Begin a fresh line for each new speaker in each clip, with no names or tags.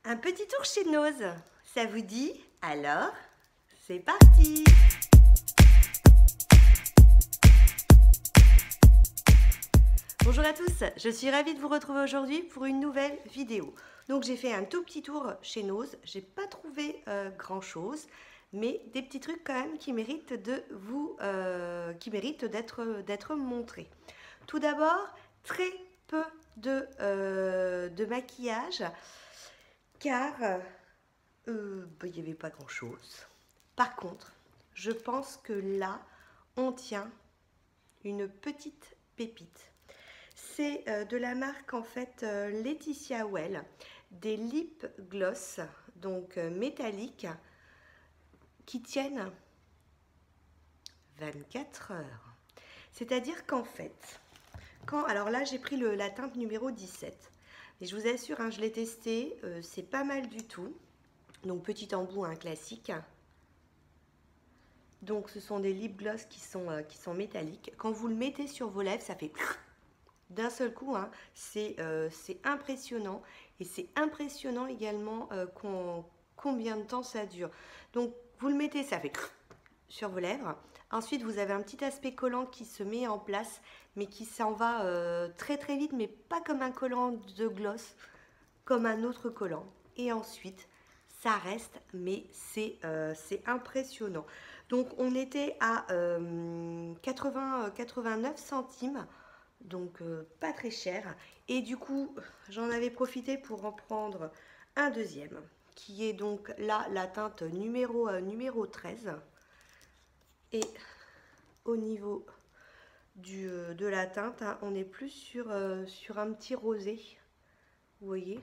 Un petit tour chez Nose, ça vous dit? Alors, c'est parti! Bonjour à tous, je suis ravie de vous retrouver aujourd'hui pour une nouvelle vidéo. Donc j'ai fait un tout petit tour chez Nose, j'ai pas trouvé grand chose, mais des petits trucs quand même qui méritent d'être montrés. Tout d'abord, très peu de maquillage, car il n'y avait pas grand chose. Par contre, je pense que là, on tient une petite pépite. C'est de la marque en fait Laetitia Well, des lip gloss, donc métalliques, qui tiennent 24 heures. C'est-à-dire qu'en fait, alors là j'ai pris la teinte numéro 17, et je vous assure, hein, je l'ai testé, c'est pas mal du tout. Donc petit embout, un classique. Donc ce sont des lip gloss qui sont métalliques. Quand vous le mettez sur vos lèvres, ça fait d'un seul coup, hein. C'est impressionnant. Et c'est impressionnant également combien de temps ça dure. Donc vous le mettez, ça fait sur vos lèvres. Ensuite, vous avez un petit aspect collant qui se met en place, mais qui s'en va très très vite, mais pas comme un collant de gloss, comme un autre collant. Et ensuite, ça reste, mais c'est impressionnant. Donc on était à 89 centimes, donc pas très cher. Et du coup, j'en avais profité pour en prendre un deuxième, qui est donc là la teinte numéro 13. Et au niveau de la teinte, hein, on est plus sur un petit rosé, vous voyez.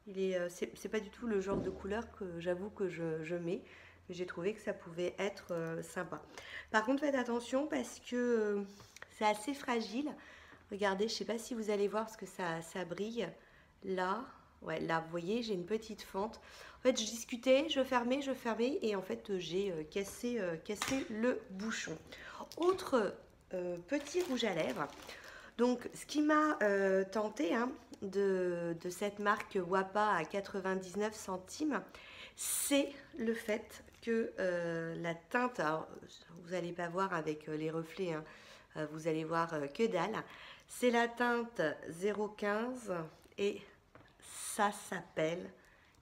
C'est pas du tout le genre de couleur que j'avoue que je mets. J'ai trouvé que ça pouvait être sympa. Par contre, faites attention parce que c'est assez fragile. Regardez, je sais pas si vous allez voir parce que ça brille. Là, ouais, là, vous voyez, j'ai une petite fente. En fait, je discutais, je fermais et en fait, j'ai cassé le bouchon. Autre petit rouge à lèvres. Donc, ce qui m'a tenté, hein, de cette marque Wapa à 99 centimes, c'est le fait que la teinte, alors, vous n'allez pas voir avec les reflets, hein, vous allez voir que dalle, c'est la teinte 015 et ça s'appelle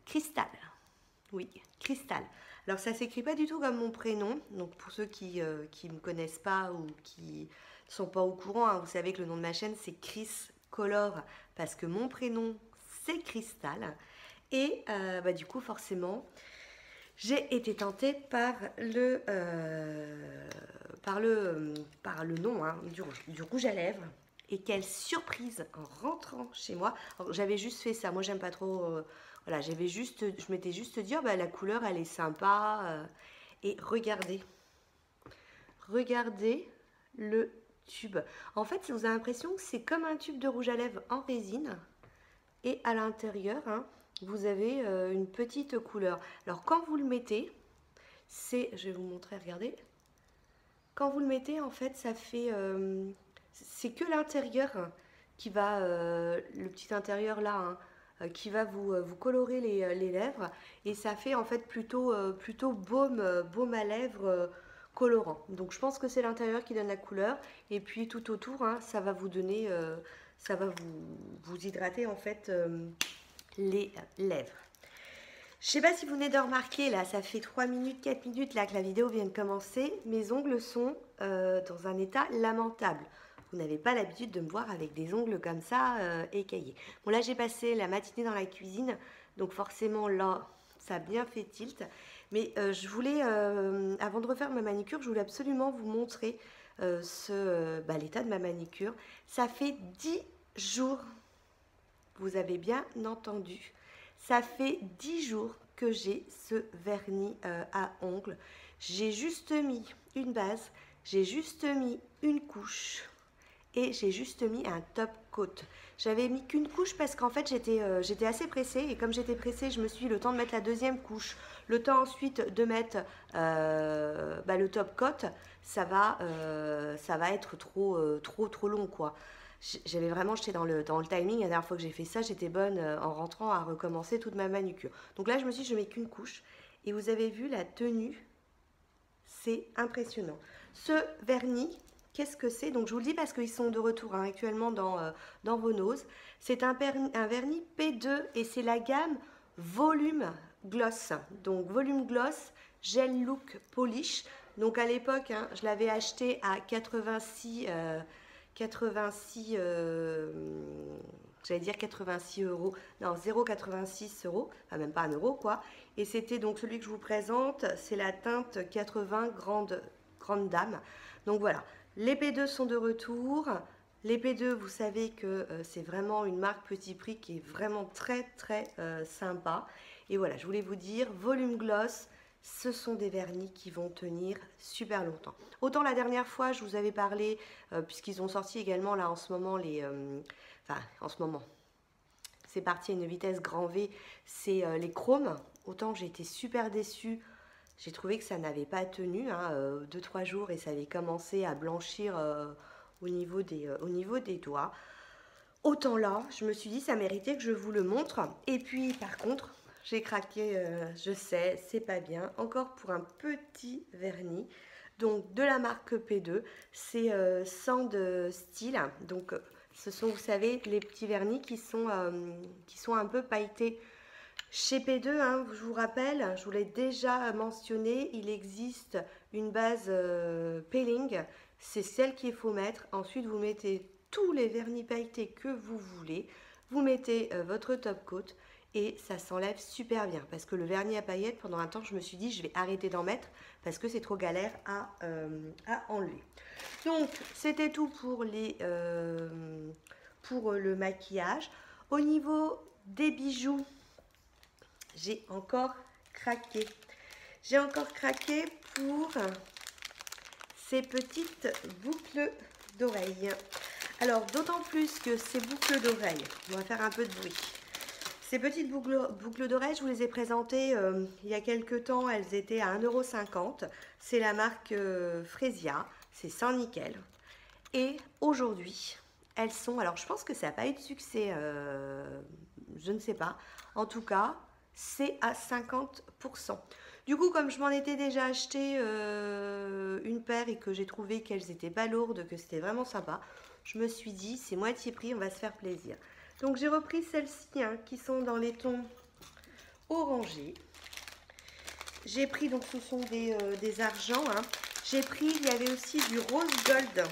Cristal. Oui, Cristal. Alors ça s'écrit pas du tout comme mon prénom, donc pour ceux qui me connaissent pas ou qui sont pas au courant, hein, vous savez que le nom de ma chaîne c'est Chris Color parce que mon prénom c'est Cristal. Et du coup forcément j'ai été tentée par le nom, hein, du rouge à lèvres. Et quelle surprise en rentrant chez moi. J'avais juste fait ça, moi j'aime pas trop, voilà, je m'étais juste dit, oh, bah, la couleur elle est sympa. Et regardez le tube. En fait, vous avez l'impression que c'est comme un tube de rouge à lèvres en résine. Et à l'intérieur, hein, vous avez une petite couleur. Alors quand vous le mettez, je vais vous montrer, regardez. Quand vous le mettez, en fait, ça fait, c'est que l'intérieur qui va, le petit intérieur là, hein, qui va vous colorer les lèvres. Et ça fait en fait plutôt baume à lèvres colorant. Donc je pense que c'est l'intérieur qui donne la couleur. Et puis tout autour, hein, ça va vous donner, ça va vous hydrater en fait les lèvres. Je sais pas si vous venez de remarquer, là, ça fait 3 minutes, 4 minutes là que la vidéo vient de commencer. Mes ongles sont dans un état lamentable. Vous n'avez pas l'habitude de me voir avec des ongles comme ça écaillés. Bon, là, j'ai passé la matinée dans la cuisine, donc forcément, là, ça a bien fait tilt. Mais je voulais, avant de refaire ma manicure, je voulais absolument vous montrer l'état de ma manicure. Ça fait 10 jours, vous avez bien entendu. Ça fait 10 jours que j'ai ce vernis à ongles. J'ai juste mis une base, j'ai juste mis une couche et j'ai juste mis un top coat. J'avais mis qu'une couche parce qu'en fait j'étais assez pressée et comme j'étais pressée, je me suis dit le temps de mettre la deuxième couche, le temps ensuite de mettre le top coat, ça va être trop long quoi. J'avais vraiment, j'étais dans le timing. La dernière fois que j'ai fait ça, j'étais bonne en rentrant à recommencer toute ma manucure. Donc là, je me suis dit, je mets qu'une couche. Et vous avez vu la tenue, c'est impressionnant. Ce vernis, qu'est-ce que c'est? Donc je vous le dis parce qu'ils sont de retour hein, actuellement dans vos noses. C'est un vernis P2 et c'est la gamme Volume Gloss. Donc Volume Gloss, Gel Look Polish. Donc à l'époque, hein, je l'avais acheté à 86, j'allais dire 86 euros, non 0,86 euros, enfin même pas un euro quoi. Et c'était donc celui que je vous présente, c'est la teinte 80 grande dame. Donc voilà, les P2 sont de retour. Les P2, vous savez que c'est vraiment une marque petit prix qui est vraiment très sympa. Et voilà, je voulais vous dire, Volume Gloss, ce sont des vernis qui vont tenir super longtemps. Autant la dernière fois, je vous avais parlé, puisqu'ils ont sorti également là en ce moment enfin, en ce moment, c'est parti à une vitesse grand V, c'est les chromes. Autant j'ai été super déçue. J'ai trouvé que ça n'avait pas tenu, hein, 2-3 jours et ça avait commencé à blanchir au niveau des doigts. Autant là, je me suis dit ça méritait que je vous le montre. Et puis par contre, j'ai craqué, je sais, c'est pas bien. Encore pour un petit vernis. Donc de la marque P2, c'est Sand Steel. Donc ce sont, vous savez, les petits vernis qui sont un peu pailletés. Chez P2, hein, je vous rappelle, je vous l'ai déjà mentionné, il existe une base peeling, c'est celle qu'il faut mettre. Ensuite, vous mettez tous les vernis pailletés que vous voulez, vous mettez votre top coat et ça s'enlève super bien. Parce que le vernis à paillettes, pendant un temps, je me suis dit, je vais arrêter d'en mettre parce que c'est trop galère à enlever. Donc, c'était tout pour le maquillage. Au niveau des bijoux, j'ai encore craqué. J'ai encore craqué pour ces petites boucles d'oreilles. Alors, d'autant plus que ces boucles d'oreilles, on va faire un peu de bruit. Ces petites boucles d'oreilles, je vous les ai présentées il y a quelques temps. Elles étaient à 1,50 €. C'est la marque Fresia. C'est sans nickel. Et aujourd'hui, elles sont... Alors, je pense que ça n'a pas eu de succès. Je ne sais pas. En tout cas, c'est à 50%. Du coup, comme je m'en étais déjà acheté une paire et que j'ai trouvé qu'elles n'étaient pas lourdes, que c'était vraiment sympa, je me suis dit, c'est moitié prix, on va se faire plaisir. Donc, j'ai repris celles-ci hein, qui sont dans les tons orangés. J'ai pris, donc ce sont des argents. Hein. J'ai pris, il y avait aussi du rose gold.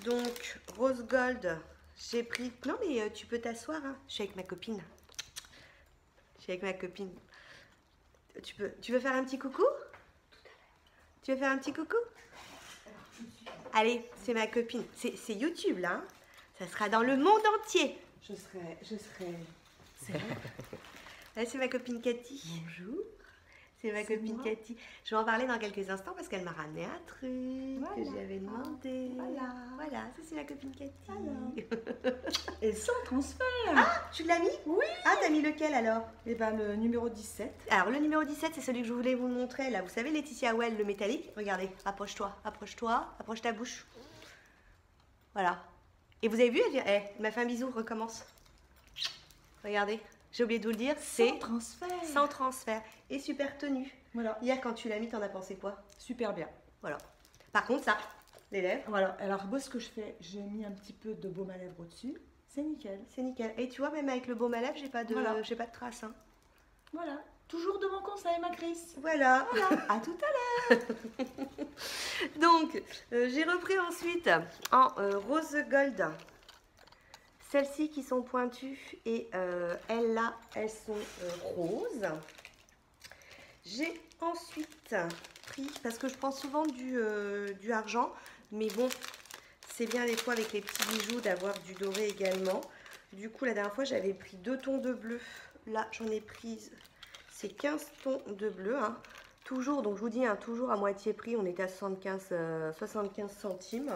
Donc, rose gold, j'ai pris... Non, mais tu peux t'asseoir, hein. Je suis avec ma copine. Je suis avec ma copine. Tu veux faire un petit coucou? Tu veux faire un petit coucou? Allez, c'est ma copine. C'est YouTube, là. Hein. Ça sera dans le monde entier.
Je serai... C'est vrai.
Là, c'est ma copine Cathy.
Bonjour.
C'est ma copine Cathy. Je vais en parler dans quelques instants parce qu'elle m'a ramené un truc que j'avais demandé. Voilà, ça c'est ma copine Cathy.
Et sans transfert.
Ah, tu l'as mis?
Oui.
Ah, t'as mis lequel alors?
Eh ben le numéro 17.
Alors le numéro 17, c'est celui que je voulais vous montrer là. Vous savez Laetitia Well, le métallique? Regardez, rapproche-toi, rapproche-toi, approche ta bouche. Voilà. Et vous avez vu, elle m'a fait un bisou, recommence. Regardez. J'ai oublié de vous le dire, c'est
sans transfert.
Sans transfert. Et super tenue.
Voilà.
Hier, quand tu l'as mis, t'en as pensé quoi?
Super bien.
Voilà. Par contre, ça, les lèvres.
Voilà. Alors, moi, ce que je fais, j'ai mis un petit peu de baume à lèvres au-dessus. C'est nickel.
C'est nickel. Et tu vois, même avec le baume à lèvres, j'ai pas de,
voilà.
J'ai pas de traces. Hein.
Voilà. Toujours de mon conseil, ma Chris.
Voilà.
À tout à l'heure.
Donc, j'ai repris ensuite en rose gold. Celles-ci qui sont pointues et elles là, elles sont roses. J'ai ensuite pris, parce que je prends souvent du argent, mais bon, c'est bien des fois avec les petits bijoux d'avoir du doré également. Du coup, la dernière fois, j'avais pris 2 tons de bleu. Là, j'en ai pris, c'est 15 tons de bleu. Hein. Toujours, donc je vous dis, hein, toujours à moitié prix, on est à 75 centimes.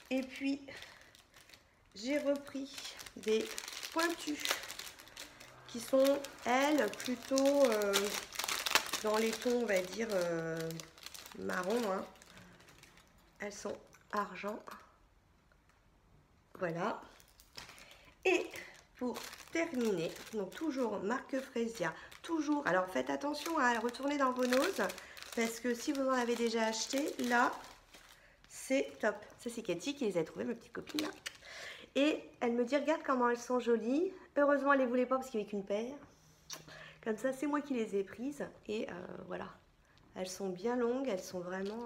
Et puis... j'ai repris des pointus qui sont, elles, plutôt dans les tons, on va dire, marron. Hein. Elles sont argent. Voilà. Et pour terminer, donc toujours marque Fresia, toujours, alors faites attention à retourner dans vos noses, parce que si vous en avez déjà acheté, là, c'est top. Ça, c'est Cathy qui les a trouvées, ma petite copine, là. Et elle me dit, regarde comment elles sont jolies. Heureusement, elle ne les voulait pas parce qu'il n'y avait qu'une paire. Comme ça, c'est moi qui les ai prises. Et voilà. Elles sont bien longues, elles sont vraiment...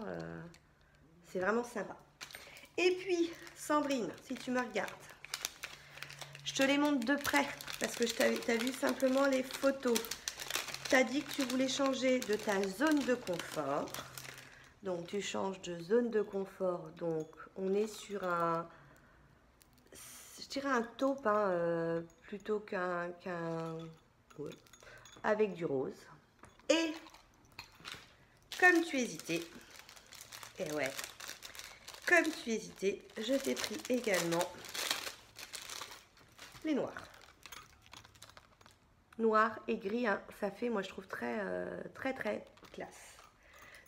c'est vraiment sympa. Et puis, Sandrine, si tu me regardes, je te les montre de près parce que tu as vu simplement les photos. Tu as dit que tu voulais changer de ta zone de confort. Donc, tu changes de zone de confort. Donc, on est sur un... je dirais un taupe, hein, plutôt qu'un... ouais, avec du rose. Et, comme tu hésitais, et ouais, comme tu hésitais, je t'ai pris également les noirs. Noir et gris, hein, ça fait, moi je trouve très classe.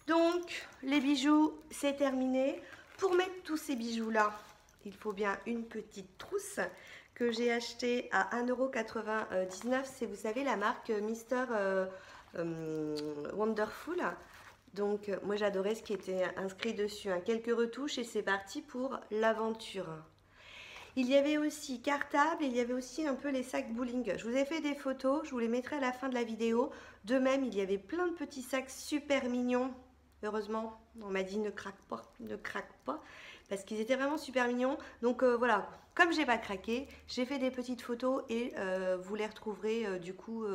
Donc, les bijoux, c'est terminé. Pour mettre tous ces bijoux-là, il faut bien une petite trousse que j'ai achetée à 1,99 €. C'est, vous savez, la marque Mister Wonderful. Donc, moi j'adorais ce qui était inscrit dessus, hein. Quelques retouches et c'est parti pour l'aventure. Il y avait aussi cartable et il y avait aussi un peu les sacs bowling. Je vous ai fait des photos, je vous les mettrai à la fin de la vidéo. De même, il y avait plein de petits sacs super mignons. Heureusement, on m'a dit ne craque pas, parce qu'ils étaient vraiment super mignons. Donc voilà, comme j'ai pas craqué, j'ai fait des petites photos et vous les retrouverez du coup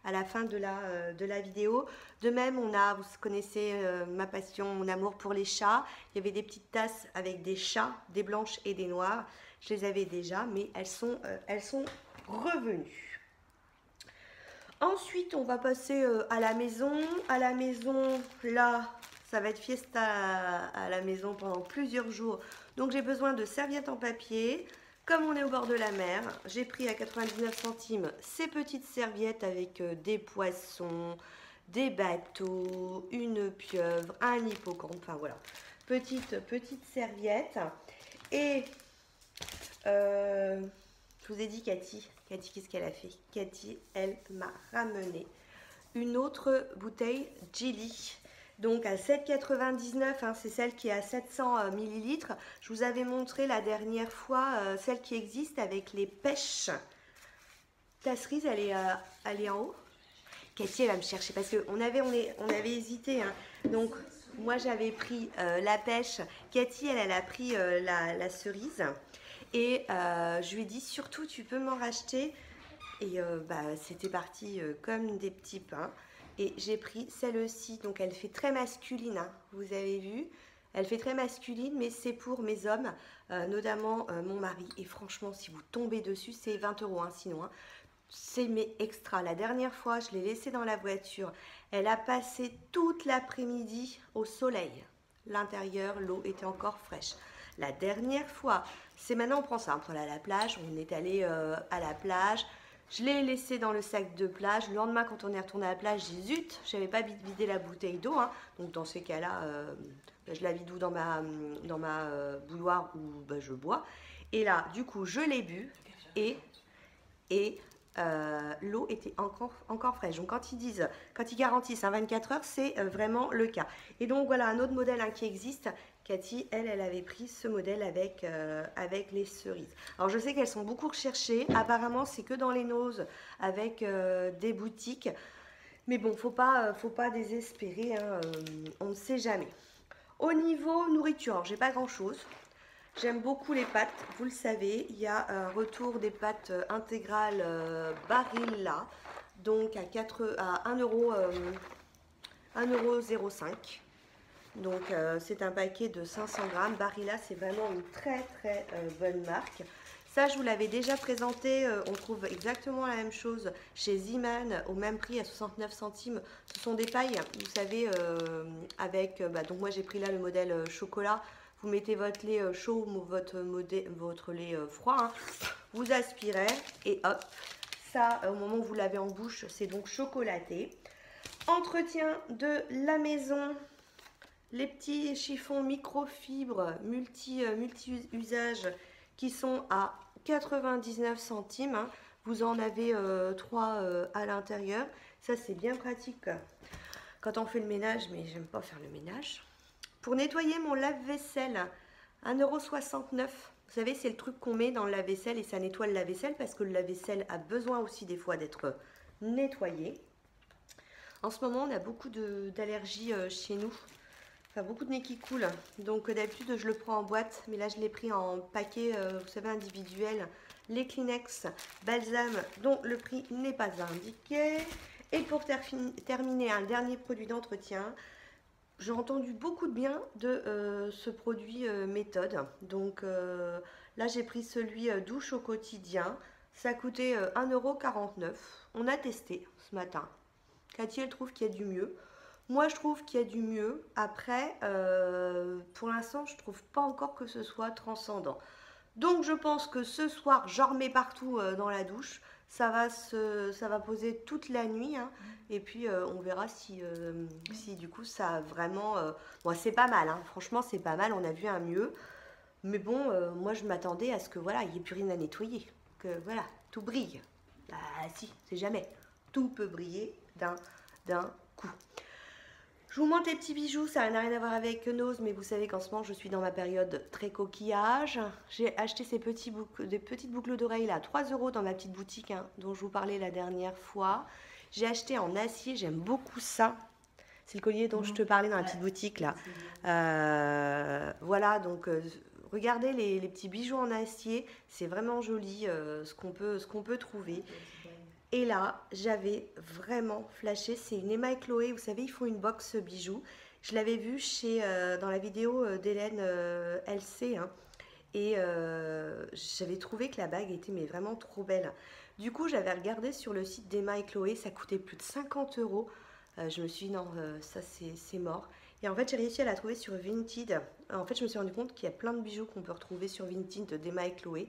à la fin de la vidéo. De même, vous connaissez ma passion, mon amour pour les chats. Il y avait des petites tasses avec des chats, des blanches et des noires. Je les avais déjà, mais elles sont revenues. Ensuite, on va passer à la maison. À la maison, là, ça va être fiesta à la maison pendant plusieurs jours. Donc, j'ai besoin de serviettes en papier. Comme on est au bord de la mer, j'ai pris à 99 centimes ces petites serviettes avec des poissons, des bateaux, une pieuvre, un hippocampe. Enfin, voilà. Petite serviette. Et je vous ai dit Cathy, qu'est-ce qu'elle a fait? Cathy, elle m'a ramené une autre bouteille Jilly. Donc à 7,99 €, hein, c'est celle qui est à 700 millilitres. Je vous avais montré la dernière fois celle qui existe avec les pêches. Ta cerise, elle est en haut. Cathy, elle va me chercher parce qu'on avait hésité, hein. Donc moi j'avais pris la pêche. Cathy, elle a pris la cerise. Et je lui ai dit, surtout, tu peux m'en racheter. Et c'était parti comme des petits pains. Et j'ai pris celle-ci. Donc, elle fait très masculine, hein, vous avez vu. Elle fait très masculine, mais c'est pour mes hommes, notamment mon mari. Et franchement, si vous tombez dessus, c'est 20 €, hein, sinon. Hein. C'est mes extra. La dernière fois, je l'ai laissée dans la voiture. Elle a passé toute l'après-midi au soleil. L'intérieur, l'eau était encore fraîche. La dernière fois, c'est maintenant on prend ça, on prend à la plage, on est allé à la plage, je l'ai laissé dans le sac de plage. Le lendemain, quand on est retourné à la plage, j'ai zut, je n'avais pas vidé la bouteille d'eau, hein. Donc dans ces cas-là, je la vide où dans ma bouilloire où je bois. Et là, du coup, je l'ai bu et l'eau était encore fraîche. Donc quand ils garantissent 24 heures, c'est vraiment le cas. Et donc voilà un autre modèle, hein, qui existe. Cathy, elle avait pris ce modèle avec les cerises. Alors je sais qu'elles sont beaucoup recherchées. Apparemment, c'est que dans les noses avec des boutiques. Mais bon, faut pas désespérer, hein, on ne sait jamais. Au niveau nourriture, j'ai pas grand chose. J'aime beaucoup les pâtes, vous le savez, il y a un retour des pâtes intégrales Barilla, donc à 1,05 €. Donc c'est un paquet de 500 grammes. Barilla, c'est vraiment une très bonne marque. Ça, je vous l'avais déjà présenté, on trouve exactement la même chose chez Zeeman, au même prix, à 69 centimes. Ce sont des pailles, vous savez, avec, donc moi j'ai pris là le modèle chocolat. Vous mettez votre lait chaud ou votre lait froid, hein. Vous aspirez et hop, ça, au moment où vous l'avez en bouche, c'est donc chocolaté. Entretien de la maison, les petits chiffons microfibres multi-usages qui sont à 99 centimes. Hein. Vous en avez 3 à l'intérieur. Ça, c'est bien pratique quand on fait le ménage, mais j'aime pas faire le ménage. Pour nettoyer mon lave-vaisselle, 1,69 €. Vous savez, c'est le truc qu'on met dans le lave-vaisselle et ça nettoie le lave-vaisselle parce que le lave-vaisselle a besoin aussi des fois d'être nettoyé. En ce moment, on a beaucoup d'allergies chez nous. Enfin, beaucoup de nez qui coulent. Donc d'habitude, je le prends en boîte. Mais là, je l'ai pris en paquet, vous savez, individuel. Les Kleenex Balsam, dont le prix n'est pas indiqué. Et pour terminer, un dernier produit d'entretien. J'ai entendu beaucoup de bien de ce produit méthode. Donc là, j'ai pris celui douche au quotidien. Ça coûtait 1,49 €. On a testé ce matin. Cathy, elle trouve qu'il y a du mieux. Moi, je trouve qu'il y a du mieux. Après, pour l'instant, je trouve pas encore que ce soit transcendant. Donc, je pense que ce soir, j'en remets partout dans la douche. Ça va poser toute la nuit. Hein. Et puis, on verra si du coup, ça a vraiment... Bon, c'est pas mal. Hein. Franchement, c'est pas mal. On a vu un mieux. Mais bon, moi, je m'attendais à ce que, voilà, il n'y ait plus rien à nettoyer. Que, voilà, tout brille. Bah, si, c'est jamais. Tout peut briller d'un coup. Je vous montre les petits bijoux, ça n'a rien à voir avec Nose, mais vous savez qu'en ce moment je suis dans ma période très coquillage. J'ai acheté des petites boucles d'oreilles là, 3 € dans ma petite boutique hein, dont je vous parlais la dernière fois. J'ai acheté en acier, j'aime beaucoup ça. C'est le collier dont je te parlais dans la petite boutique là. Voilà, donc regardez les petits bijoux en acier, c'est vraiment joli ce qu'on peut trouver. Et là, j'avais vraiment flashé. C'est une Emma et Chloé. Vous savez, ils font une box bijoux. Je l'avais vue dans la vidéo d'Hélène LC. Hein, et j'avais trouvé que la bague était mais vraiment trop belle. Du coup, j'avais regardé sur le site d'Emma et Chloé. Ça coûtait plus de 50 €. Je me suis dit, non, ça c'est mort. Et en fait, j'ai réussi à la trouver sur Vinted. En fait, je me suis rendu compte qu'il y a plein de bijoux qu'on peut retrouver sur Vinted d'Emma et Chloé.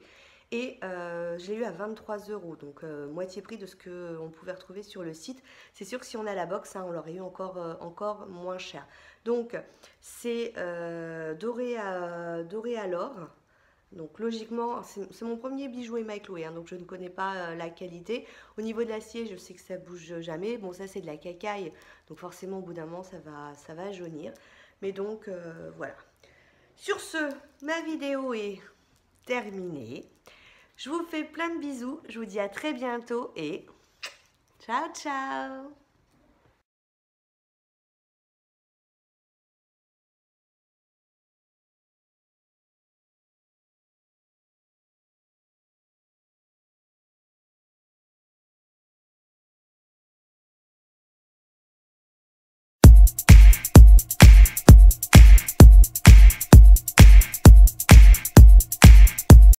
Et je l'ai eu à 23 €, donc moitié prix de ce qu'on pouvait retrouver sur le site. C'est sûr que si on a la box, hein, on l'aurait eu encore moins cher. Donc c'est doré à l'or. Donc logiquement, c'est mon premier bijou Emma et Chloé, hein, donc je ne connais pas la qualité. Au niveau de l'acier, je sais que ça bouge jamais. Bon, ça c'est de la cacaille, donc forcément au bout d'un moment ça va jaunir. Mais donc voilà. Sur ce, ma vidéo est terminée. Je vous fais plein de bisous, je vous dis à très bientôt et ciao ciao!